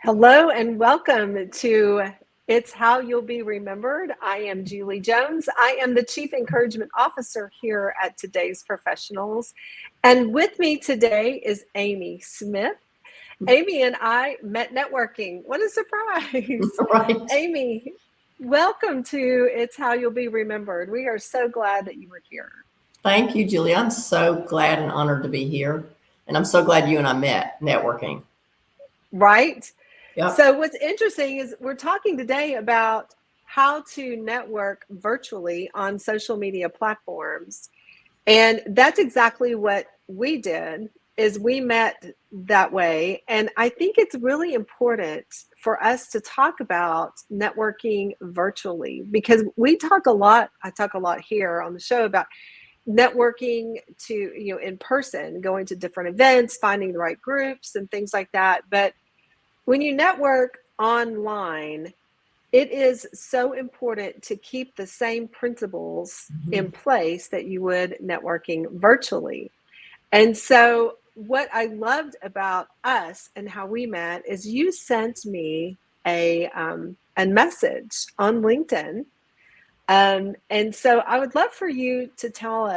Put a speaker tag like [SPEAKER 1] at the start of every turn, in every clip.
[SPEAKER 1] Hello and welcome to It's How You'll Be Remembered. I am Julie Jones. I am the Chief Encouragement Officer here at Today's Professionals. And with me today is Amy Smith. Amy and I met networking. What a surprise.
[SPEAKER 2] Right.
[SPEAKER 1] Amy, welcome to It's How You'll Be Remembered. We are so glad that you were here.
[SPEAKER 2] Thank you, Julie. I'm so glad and honored to be here. And I'm so glad you and I met networking.
[SPEAKER 1] Right?
[SPEAKER 2] Yep.
[SPEAKER 1] So what's interesting is we're talking today about how to network virtually on social media platforms. And that's exactly what we did is we met that way. And I think it's really important for us to talk about networking virtually because I talk a lot here on the show about networking in person, going to different events, finding the right groups and things like that. But when you network online, it is so important to keep the same principles in place that you would networking virtually. And so what I loved about us and how we met is you sent me a message on LinkedIn. And so I would love for you to tell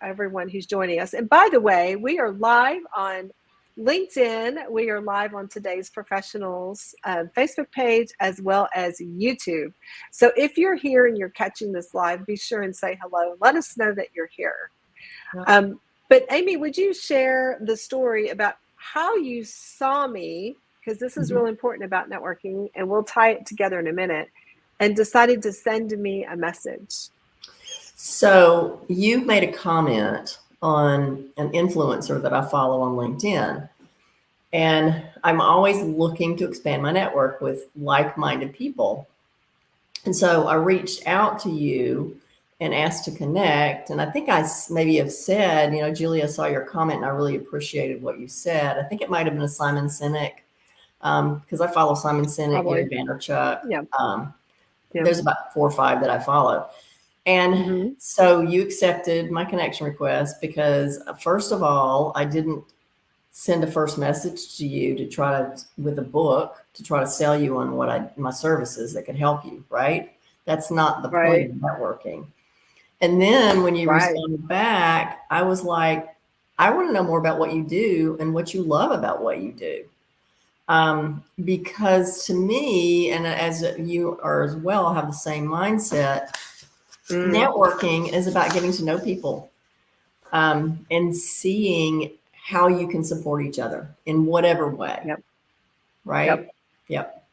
[SPEAKER 1] everyone who's joining us. And by the way, we are live on LinkedIn. We are live on Today's Professionals Facebook page as well as YouTube. So if you're here and you're catching this live, be sure and say hello and let us know that you're here. But Amy, would you share the story about how you saw me? Because this is really important about networking, and we'll tie it together in a minute, and decided to send me a message.
[SPEAKER 2] So you made a comment on an influencer that I follow on LinkedIn. And I'm always looking to expand my network with like-minded people. And so I reached out to you and asked to connect. And I think I maybe have said, Julie, I saw your comment and I really appreciated what you said. I think it might have been a Simon Sinek because I follow Simon Sinek, Gary Vaynerchuk.
[SPEAKER 1] Yeah.
[SPEAKER 2] There's about 4 or 5 that I follow. And so you accepted my connection request because first of all, I didn't send a first message to you to try to, with a book, to try to sell you on my services that could help you, right? That's not the point of networking. And then when you responded back, I was like, I want to know more about what you do and what you love about what you do. Because to me, and as you are as well, have the same mindset, networking is about getting to know people and seeing how you can support each other in whatever way. Right? Yep.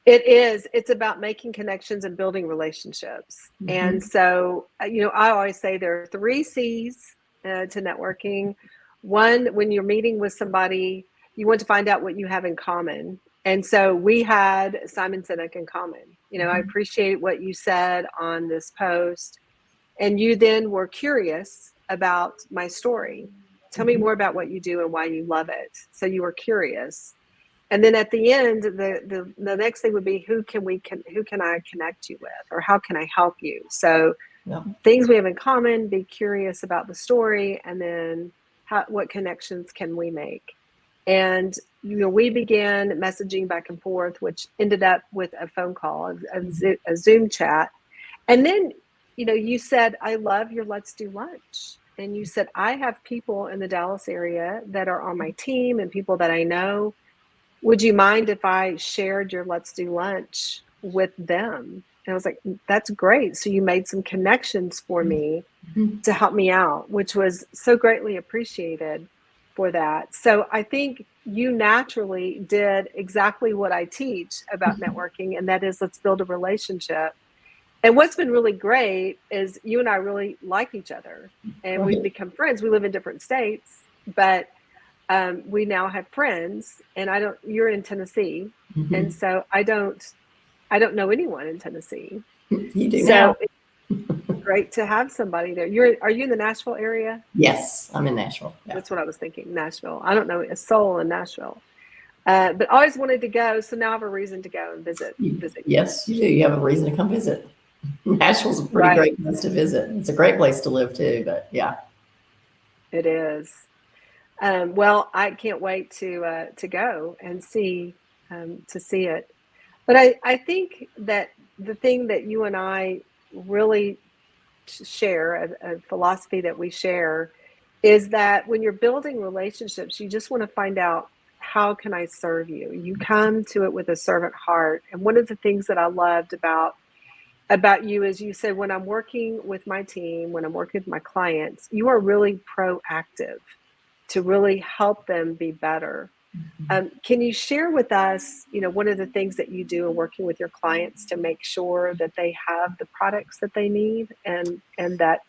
[SPEAKER 1] It is. It's about making connections and building relationships. And so, I always say there are 3 C's to networking. One, when you're meeting with somebody, you want to find out what you have in common. And so we had Simon Sinek in common. I appreciate what you said on this post. And you then were curious about my story. Tell me more about what you do and why you love it. So you were curious. And then at the end, the next thing would be who can I connect you with, or how can I help you? So things we have in common, be curious about the story, and then what connections can we make? And we began messaging back and forth, which ended up with a phone call, a Zoom chat. And then, you said, I love your Let's Do Lunch. And you said, I have people in the Dallas area that are on my team and people that I know. Would you mind if I shared your Let's Do Lunch with them? And I was like, that's great. So you made some connections for me to help me out, which was so greatly appreciated for that. So I think you naturally did exactly what I teach about networking, and that is let's build a relationship. And what's been really great is you and I really like each other, and we've become friends. We live in different states, but we now have friends, and you're in Tennessee. And so I don't know anyone in Tennessee.
[SPEAKER 2] You do now.
[SPEAKER 1] It's great to have somebody there. Are you in the Nashville area?
[SPEAKER 2] Yes, I'm in Nashville.
[SPEAKER 1] Yeah. That's what I was thinking. Nashville. I don't know a soul in Nashville. But always wanted to go. So now I have a reason to go and visit.
[SPEAKER 2] Yes, you do. You have a reason to come visit. Nashville's a pretty great place to visit. It's a great place to live too, but yeah.
[SPEAKER 1] It is. Well, I can't wait to go and see it. But I think that the thing that you and I really share, a philosophy that we share, is that when you're building relationships, you just want to find out, how can I serve you? You come to it with a servant heart. And one of the things that I loved about you is you said, when I'm working with my team, when I'm working with my clients, you are really proactive to really help them be better. Can you share with us, one of the things that you do in working with your clients to make sure that they have the products that they need, and that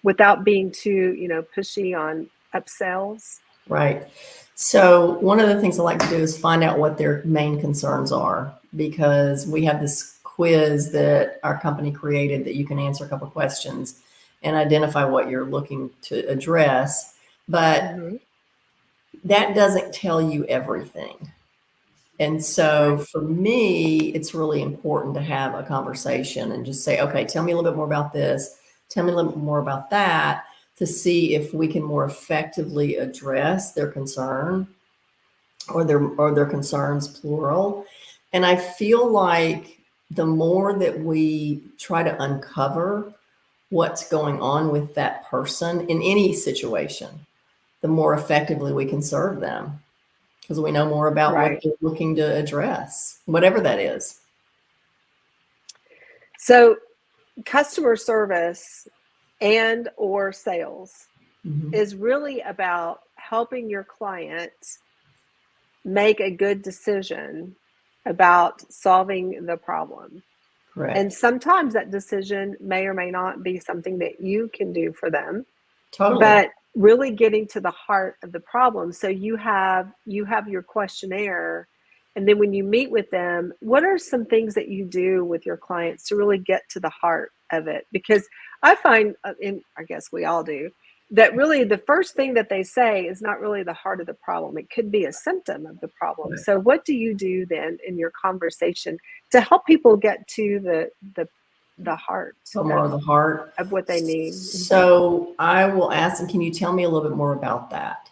[SPEAKER 1] without being too, pushy on upsells?
[SPEAKER 2] Right. So one of the things I like to do is find out what their main concerns are, because we have this quiz that our company created that you can answer a couple of questions and identify what you're looking to address. But
[SPEAKER 1] Mm-hmm.
[SPEAKER 2] that doesn't tell you everything. And so
[SPEAKER 1] Right.
[SPEAKER 2] for me, it's really important to have a conversation and just say, okay, tell me a little bit more about this. Tell me a little bit more about that, to see if we can more effectively address their concern, or their concerns, plural. And I feel like the more that we try to uncover what's going on with that person in any situation, the more effectively we can serve them, because we know more about what
[SPEAKER 1] Right.
[SPEAKER 2] they're looking to address, whatever that is.
[SPEAKER 1] So customer service and or sales
[SPEAKER 2] Mhm.
[SPEAKER 1] is really about helping your client make a good decision about solving the problem. And
[SPEAKER 2] Correct.
[SPEAKER 1] sometimes that decision may or may not be something that you can do for them,
[SPEAKER 2] Totally.
[SPEAKER 1] but really getting to the heart of the problem. So you have your questionnaire, and then when you meet with them, what are some things that you do with your clients to really get to the heart of it? Because I find, and I guess we all do, that really the first thing that they say is not really the heart of the problem. It could be a symptom of the problem.
[SPEAKER 2] Right.
[SPEAKER 1] So what do you do then in your conversation to help people get to the heart
[SPEAKER 2] So more of the heart.
[SPEAKER 1] of what they need? Mhm.
[SPEAKER 2] So I will ask them, can you tell me a little bit more about that?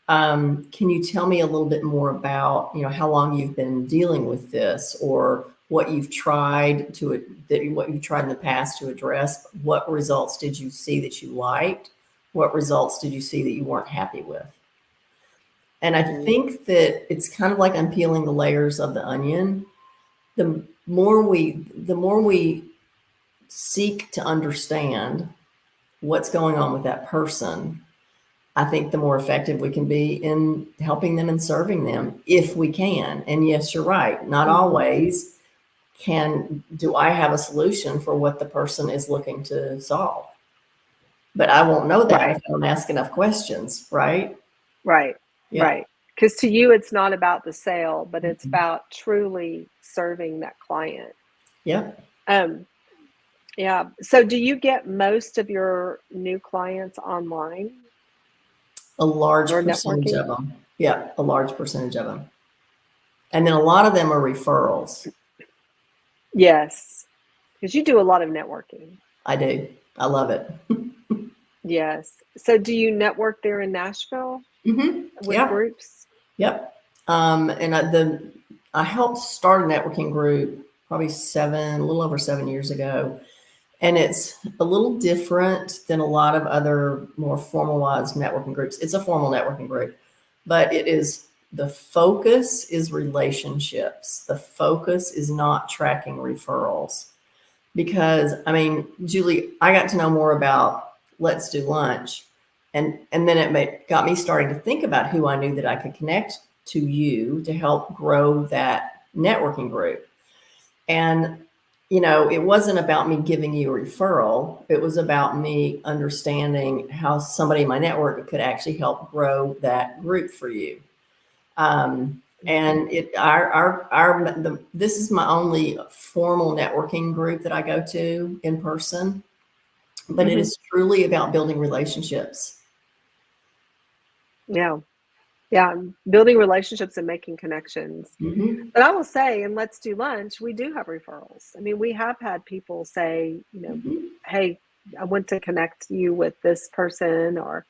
[SPEAKER 2] Can you tell me a little bit more about, how long you've been dealing with this, or what you've tried what you've tried in the past to address? What results did you see that you liked? What results did you see that you weren't happy with? And I
[SPEAKER 1] Mhm.
[SPEAKER 2] think that it's kind of like unpeeling the layers of the onion. The more we seek to understand what's going on with that person, I think the more effective we can be in helping them and serving them, if we can. And yes, you're right. Not
[SPEAKER 1] Mhm.
[SPEAKER 2] always do I have a solution for what the person is looking to solve. But I won't know that if
[SPEAKER 1] Right.
[SPEAKER 2] I don't ask enough questions, right?
[SPEAKER 1] Right,
[SPEAKER 2] Yeah.
[SPEAKER 1] right. Because to you, it's not about the sale, but it's
[SPEAKER 2] Mhm.
[SPEAKER 1] about truly serving that client.
[SPEAKER 2] Yep.
[SPEAKER 1] Um, yeah. So do you get most of your new clients online
[SPEAKER 2] A large
[SPEAKER 1] or
[SPEAKER 2] percentage
[SPEAKER 1] networking?
[SPEAKER 2] of them. Yeah, a large percentage of them. And then a lot of them are referrals.
[SPEAKER 1] Yes, because you do a lot of networking.
[SPEAKER 2] I do. I love it.
[SPEAKER 1] Yes. So do you network there in Nashville with
[SPEAKER 2] Yeah.
[SPEAKER 1] groups?
[SPEAKER 2] Yep. And I helped start a networking group probably a little over 7 years ago. And it's a little different than a lot of other more formalized networking groups. It's a formal networking group, but the focus is relationships. The focus is not tracking referrals. Because I mean, Julie, I got to know more about Let's Do Lunch, and then got me starting to think about who I knew that I could connect to you to help grow that networking group. And it wasn't about me giving you a referral. It was about me understanding how somebody in my network could actually help grow that group for you.
[SPEAKER 1] Mhm.
[SPEAKER 2] And this is my only formal networking group that I go to in person, but it
[SPEAKER 1] Mhm.
[SPEAKER 2] is truly about building relationships.
[SPEAKER 1] Yeah. Yeah. Building relationships and making connections.
[SPEAKER 2] Hmm.
[SPEAKER 1] But I will say, and Let's Do Lunch, we do have referrals. I mean, we have had people say,
[SPEAKER 2] Hmm.
[SPEAKER 1] hey, I want to connect you with this person, or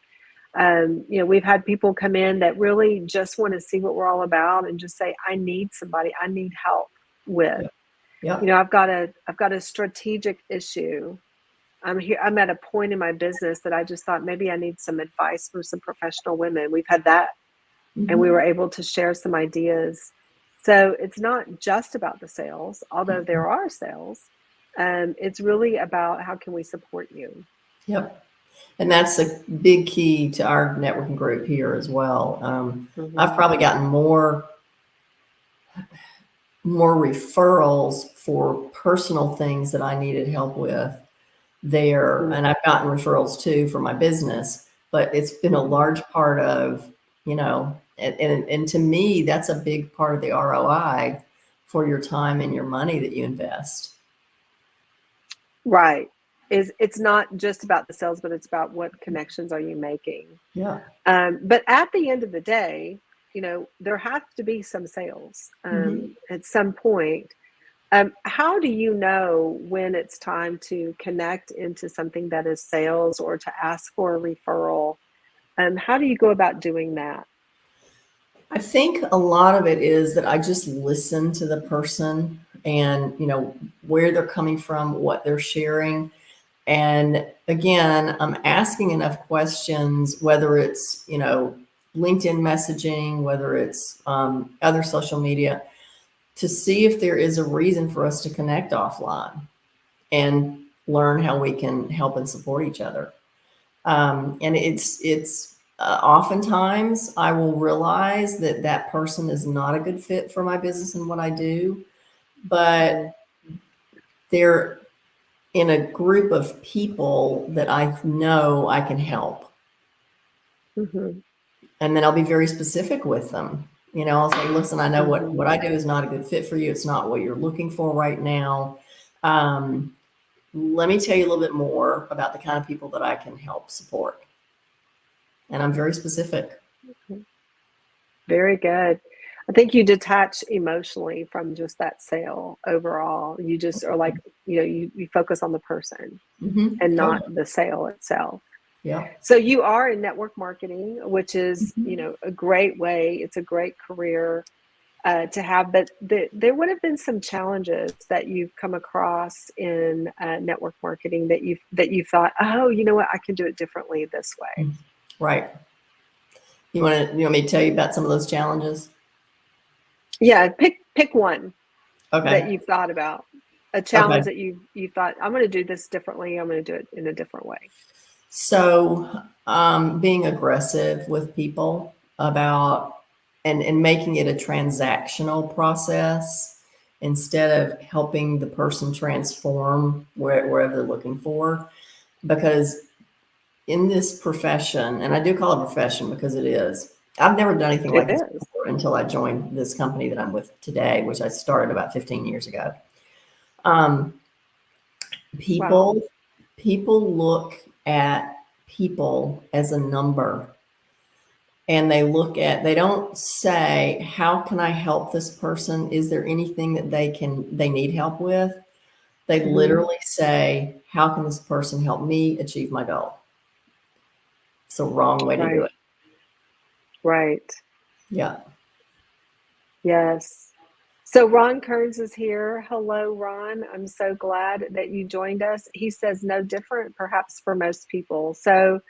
[SPEAKER 1] We've had people come in that really just want to see what we're all about and just say, I need somebody, I need help with.
[SPEAKER 2] Yeah.
[SPEAKER 1] I've got a strategic issue. I'm at a point in my business that I just thought maybe I need some advice from some professional women. We've had that, and we were able to share some ideas. So it's not just about the sales, although there are sales. It's really about how can we support you.
[SPEAKER 2] Yep. And that's a big key to our networking group here as well. I've probably gotten more referrals for personal things that I needed help with there. And I've gotten referrals too for my business, but it's been a large part of, and to me, that's a big part of the ROI for your time and your money that you invest.
[SPEAKER 1] Right. It's not just about the sales, but it's about what connections are you making.
[SPEAKER 2] Yeah.
[SPEAKER 1] But at the end of the day, there has to be some sales at some point. How do you know when it's time to connect into something that is sales or to ask for a referral? How do you go about doing that?
[SPEAKER 2] I think a lot of it is that I just listen to the person and, where they're coming from, what they're sharing. And again, I'm asking enough questions, whether it's, LinkedIn messaging, whether it's other social media, to see if there is a reason for us to connect offline and learn how we can help and support each other. And it's oftentimes I will realize that person is not a good fit for my business and what I do, but they're in a group of people that I know I can help. And then I'll be very specific with them. I'll say, listen, I know what I do is not a good fit for you. It's not what you're looking for right now. Let me tell you a little bit more about the kind of people that I can help support. And I'm very specific.
[SPEAKER 1] Very good. I think you detach emotionally from just that sale overall. You just are like, you focus on the person and not the sale itself.
[SPEAKER 2] Yeah.
[SPEAKER 1] So you are in network marketing, which is, a great way. It's a great career to have, but there would have been some challenges that you've come across in network marketing that you thought, oh, you know what, I can do it differently this way.
[SPEAKER 2] Right. You want me to tell you about some of those challenges?
[SPEAKER 1] Yeah, pick one.
[SPEAKER 2] Okay.
[SPEAKER 1] That you've thought about, a challenge that you thought, I'm going to do this differently. I'm going to do it in a different way.
[SPEAKER 2] So, being aggressive with people about and making it a transactional process instead of helping the person transform wherever they're looking for. Because in this profession, and I do call it a profession because it is, I've never done anything like this before until I joined this company that I'm with today, which I started about 15 years ago. People look at people as a number, and they don't say, how can I help this person? Is there anything that they need help with? They literally say, how can this person help me achieve my goal? It's the wrong way to do it.
[SPEAKER 1] Right.
[SPEAKER 2] Yeah.
[SPEAKER 1] Yes. So Ron Kearns is here. Hello, Ron. I'm so glad that you joined us. He says no different, perhaps for most people. So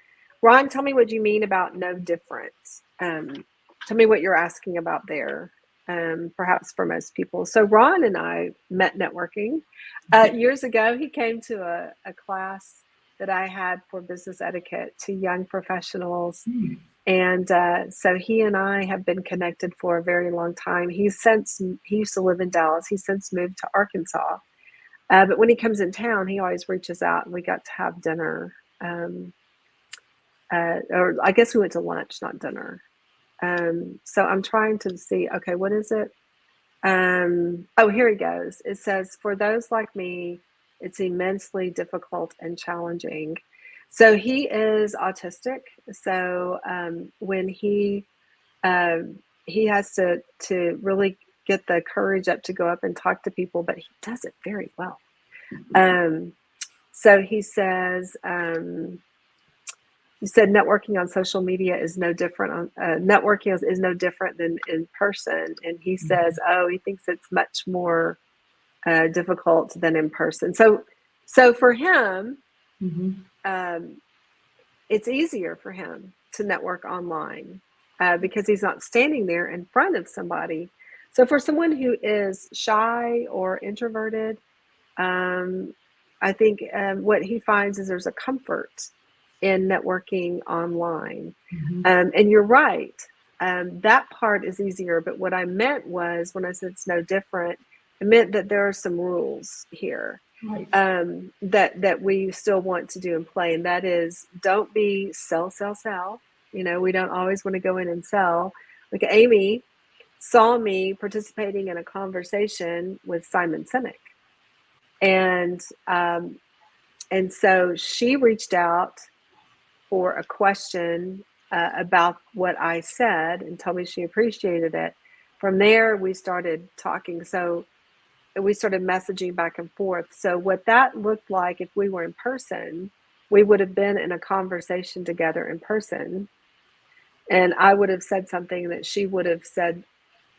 [SPEAKER 1] Ron, tell me what you mean about no different. Tell me what you're asking about there, perhaps for most people. So Ron and I met networking years ago. He came to a class that I had for business etiquette to young professionals. And so he and I have been connected for a very long time. He used to live in Dallas. He's since moved to Arkansas. But when he comes in town, he always reaches out, and we got to have dinner. Or I guess we went to lunch, not dinner. So I'm trying to see, okay, what is it? Oh, here he goes. It says, for those like me, it's immensely difficult and challenging. So he is autistic. So when he has to really get the courage up to go up and talk to people, but he does it very well. So he says, you said networking on social media is no different networking is no different than in person. And he says, oh, he thinks it's much more difficult than in person. So for him, it's easier for him to network online because he's not standing there in front of somebody. So for someone who is shy or introverted, I think what he finds is there's a comfort in networking online. And you're right. That part is easier. But what I meant was when I said it's no different, it meant that there are some rules here.
[SPEAKER 2] Right.
[SPEAKER 1] That we still want to do and play, and that is don't be sell. You know, we don't always want to go in and sell. Like Amy saw me participating in a conversation with Simon Sinek, and so she reached out for a question about what I said and told me she appreciated it. From there, we started talking. So we started messaging back and forth. So what that looked like if we were in person, we would have been in a conversation together in person. And I would have said something that she would have said,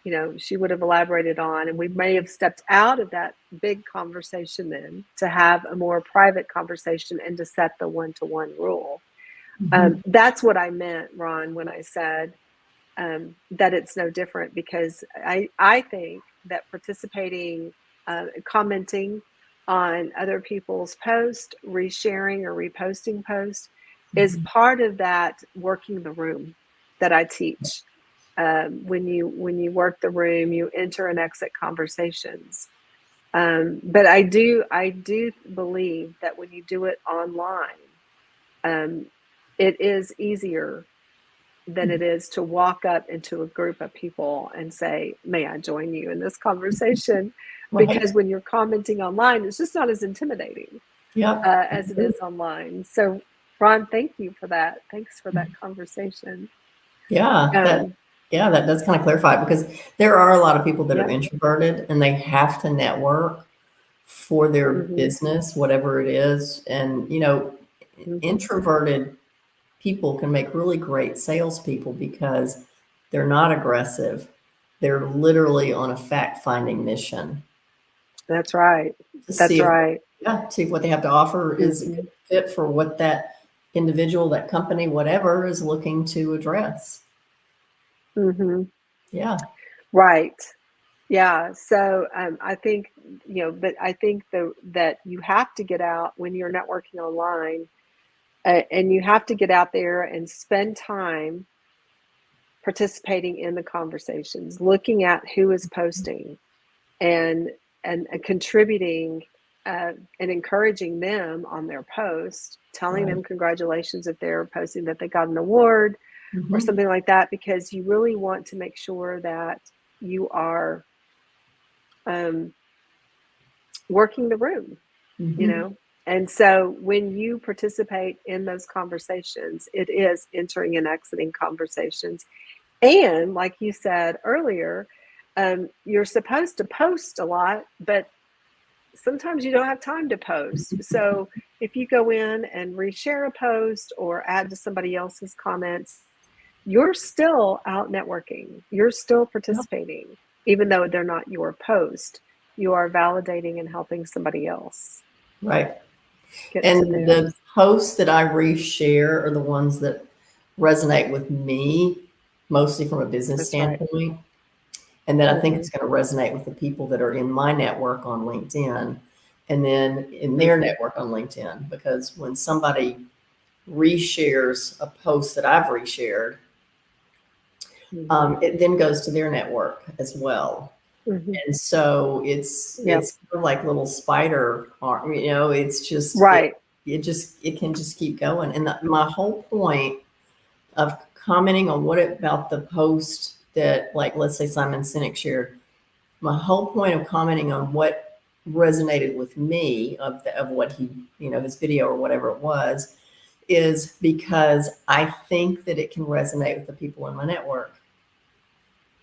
[SPEAKER 1] you know, she would have elaborated on, and we may have stepped out of that big conversation then to have a more private conversation and to set the one-to-one rule. That's what I meant, Ron, when I said that it's no different, because I think that participating, commenting on other people's posts, resharing or reposting posts is part of that working the room that I teach. When you work the room, you enter and exit conversations. But I do believe that when you do it online, it is easier than it is to walk up into a group of people and say, may I join you in this conversation?
[SPEAKER 2] Right.
[SPEAKER 1] Because when you're commenting online, it's just not as intimidating as it is online. So Ron, thank you for that. Thanks for that conversation.
[SPEAKER 2] That does kind of clarify it, because there are a lot of people that are introverted and they have to network for their business, whatever it is. And, you know, introverted people can make really great salespeople because they're not aggressive. They're literally on a fact-finding mission.
[SPEAKER 1] That's right.
[SPEAKER 2] See if what they have to offer is a good fit for what that individual, that company, whatever is looking to address. Yeah.
[SPEAKER 1] Right. Yeah. So I think, you know, but I think that you have to get out when you're networking online, and you have to get out there and spend time participating in the conversations, looking at who is posting and contributing and encouraging them on their post, telling them congratulations if they're posting that they got an award or something like that, because you really want to make sure that you are working the room, you know. And so when you participate in those conversations, it is entering and exiting conversations. And like you said earlier, you're supposed to post a lot, but sometimes you don't have time to post. So if you go in and reshare a post or add to somebody else's comments, you're still out networking. You're still participating, even though they're not your post. You are validating and helping somebody else.
[SPEAKER 2] Right. And the posts that I reshare are the ones that resonate with me, mostly from a business standpoint. And then I think it's going to resonate with the people that are in my network on LinkedIn, and then in their network on LinkedIn. Because when somebody reshares a post that I've reshared, it then goes to their network as well. And so it's kind of like little spider arm, you know, it's just, it can just keep going. And my whole point of commenting on about the post that, like, let's say Simon Sinek shared, my whole point of commenting on what resonated with me of what he, you know, his video or whatever it was, is because I think that it can resonate with the people in my network.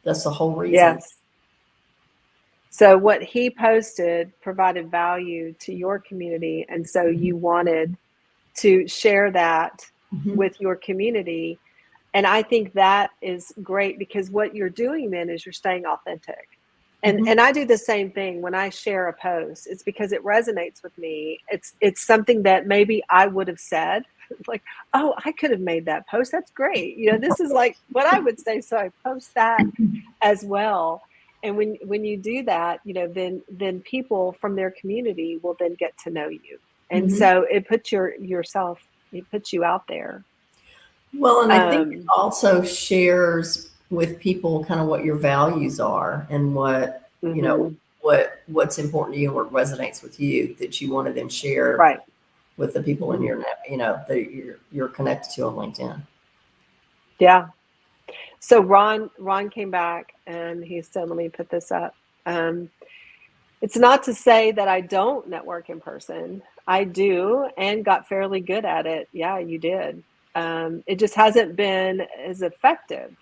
[SPEAKER 2] That's the whole reason.
[SPEAKER 1] Yes. So what he posted provided value to your community. And so you wanted to share that with your community. And I think that is great, because what you're doing then is you're staying authentic. And I do the same thing when I share a post. It's because it resonates with me. It's something that maybe I would have said, like, oh, I could have made that post. That's great. This is like what I would say. So I post that as well. And when you do that, then people from their community will then get to know you. And so it puts it puts you out there.
[SPEAKER 2] Well, and I think it also shares with people kind of what your values are and what, what's important to you and what resonates with you, that you want to then share
[SPEAKER 1] right
[SPEAKER 2] with the people in your, that you're connected to on LinkedIn.
[SPEAKER 1] Yeah. So Ron came back and he said, let me put this up. It's not to say that I don't network in person. I do, and got fairly good at it. Yeah, you did. It just hasn't been as effective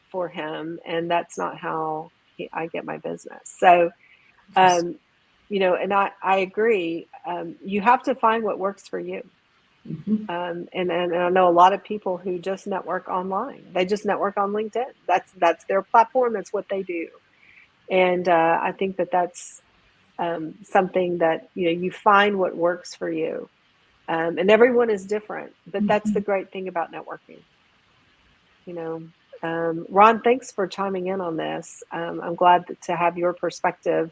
[SPEAKER 1] for him, and that's not how I get my business. So, and I agree. You have to find what works for you. And I know a lot of people who just network online. They just network on LinkedIn. That's their platform. That's what they do. And I think that's something that you find what works for you. And everyone is different, but that's the great thing about networking. Ron, thanks for chiming in on this. I'm glad to have your perspective.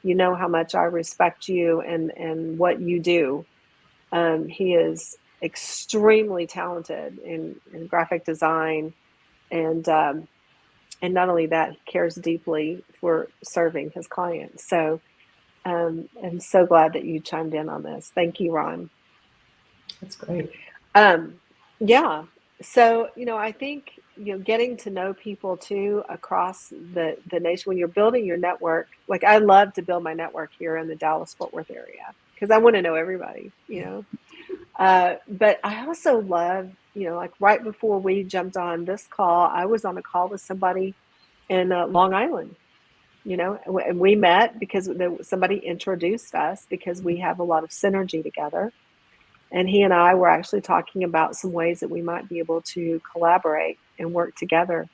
[SPEAKER 1] You know how much I respect you and what you do. He is extremely talented in graphic design, and not only that, he cares deeply for serving his clients. So I'm so glad that you chimed in on this. Thank you, Ron.
[SPEAKER 2] That's great.
[SPEAKER 1] Yeah. So, I think, getting to know people too across the nation, when you're building your network, like I love to build my network here in the Dallas-Fort Worth area because I want to know everybody, but I also love, like right before we jumped on this call, I was on a call with somebody in Long Island, and we met because somebody introduced us because we have a lot of synergy together. And he and I were actually talking about some ways that we might be able to collaborate and work together.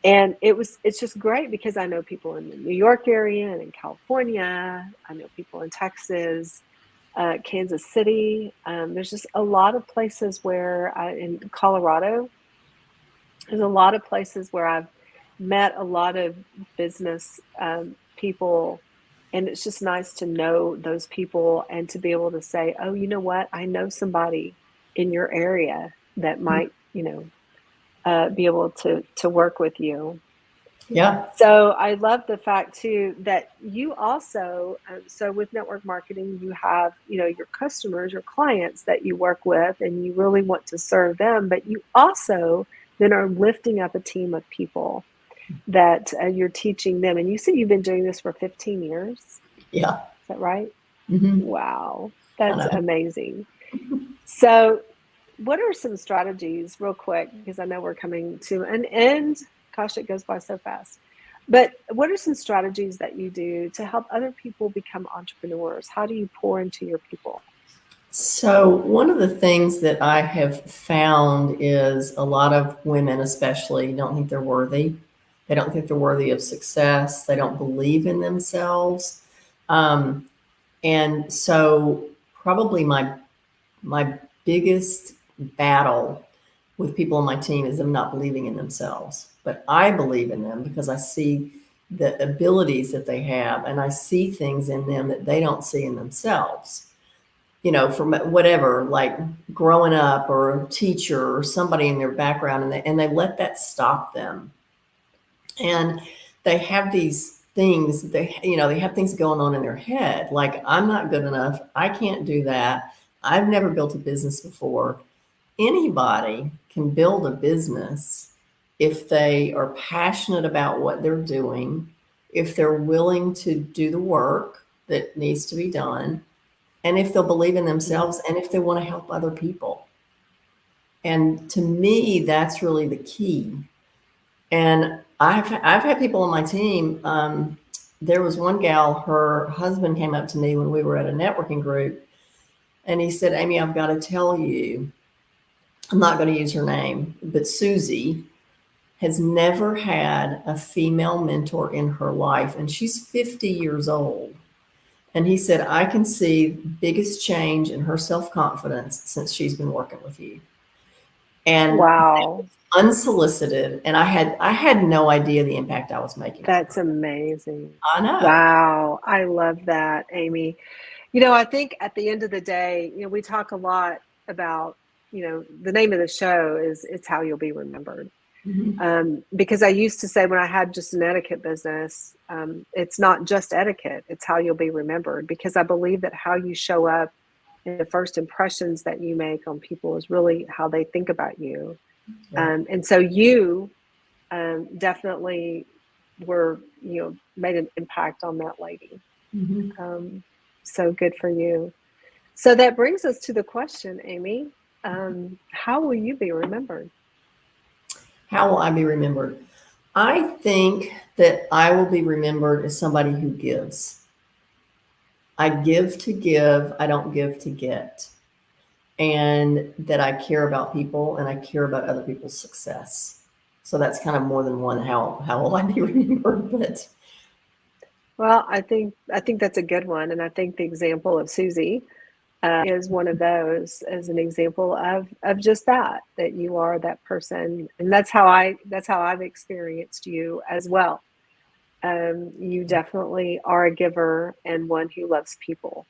[SPEAKER 1] And it's just great because I know people in the New York area and in California. I know people in Texas, Kansas City. There's just a lot of places where in Colorado, there's a lot of places where I've met a lot of business people. And it's just nice to know those people and to be able to say, oh, you know what? I know somebody in your area that might, be able to work with you.
[SPEAKER 2] Yeah.
[SPEAKER 1] So I love the fact too that you also, so with network marketing, you have, your customers, your clients that you work with, and you really want to serve them, but you also then are lifting up a team of people that you're teaching them. And you said you've been doing this for 15 years.
[SPEAKER 2] Yeah.
[SPEAKER 1] Is that right?
[SPEAKER 2] Mm-hmm.
[SPEAKER 1] Wow. That's amazing. So what are some strategies, real quick, because I know we're coming to an end. Gosh, it goes by so fast. But what are some strategies that you do to help other people become entrepreneurs? How do you pour into your people?
[SPEAKER 2] So one of the things that I have found is a lot of women especially don't think they're worthy. They don't think they're worthy of success. They don't believe in themselves. And so probably my biggest battle with people on my team is them not believing in themselves. But I believe in them because I see the abilities that they have, and I see things in them that they don't see in themselves. From whatever, like growing up or a teacher or somebody in their background, and they let that stop them. And they have these things, they have things going on in their head, like, I'm not good enough. I can't do that. I've never built a business before. Anybody can build a business if they are passionate about what they're doing, if they're willing to do the work that needs to be done, and if they'll believe in themselves, and if they want to help other people. And to me, that's really the key. And I've had people on my team. There was one gal, her husband came up to me when we were at a networking group, and he said, Amy, I've got to tell you, I'm not going to use her name, but Susie has never had a female mentor in her life, and she's 50 years old. And he said, I can see the biggest change in her self-confidence since she's been working with you. And
[SPEAKER 1] Wow.
[SPEAKER 2] unsolicited, and I had no idea the impact I was making.
[SPEAKER 1] That's amazing.
[SPEAKER 2] I know.
[SPEAKER 1] Wow. I love that, Amy. I think at the end of the day, we talk a lot about, the name of the show is It's How You'll Be Remembered. Because I used to say when I had just an etiquette business, it's not just etiquette, it's how you'll be remembered. Because I believe that how you show up and the first impressions that you make on people is really how they think about you.
[SPEAKER 2] Yeah.
[SPEAKER 1] And so you definitely were, made an impact on that lady. So good for you. So that brings us to the question, Amy, how will you be remembered?
[SPEAKER 2] How will I be remembered? I think that I will be remembered as somebody who gives. I give to give, I don't give to get. And that I care about people and I care about other people's success. So that's kind of more than one how will I be remembered? But
[SPEAKER 1] Well, I think that's a good one, and I think the example of Susie is one of those as an example of just that you are that person, and that's how I've experienced you as well. You definitely are a giver and one who loves people.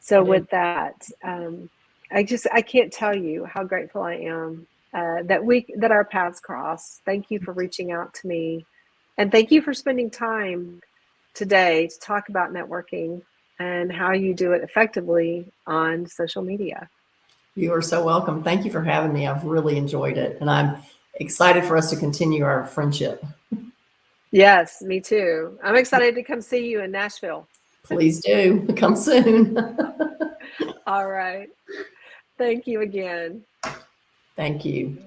[SPEAKER 1] So with that, I can't tell you how grateful I am that our paths cross. Thank you for reaching out to me, and thank you for spending time today to talk about networking and how you do it effectively on social media.
[SPEAKER 2] You are so welcome. Thank you for having me. I've really enjoyed it, and I'm excited for us to continue our friendship.
[SPEAKER 1] Yes, me too. I'm excited to come see you in Nashville.
[SPEAKER 2] Please do. Come soon.
[SPEAKER 1] All right. Thank you again.
[SPEAKER 2] Thank you.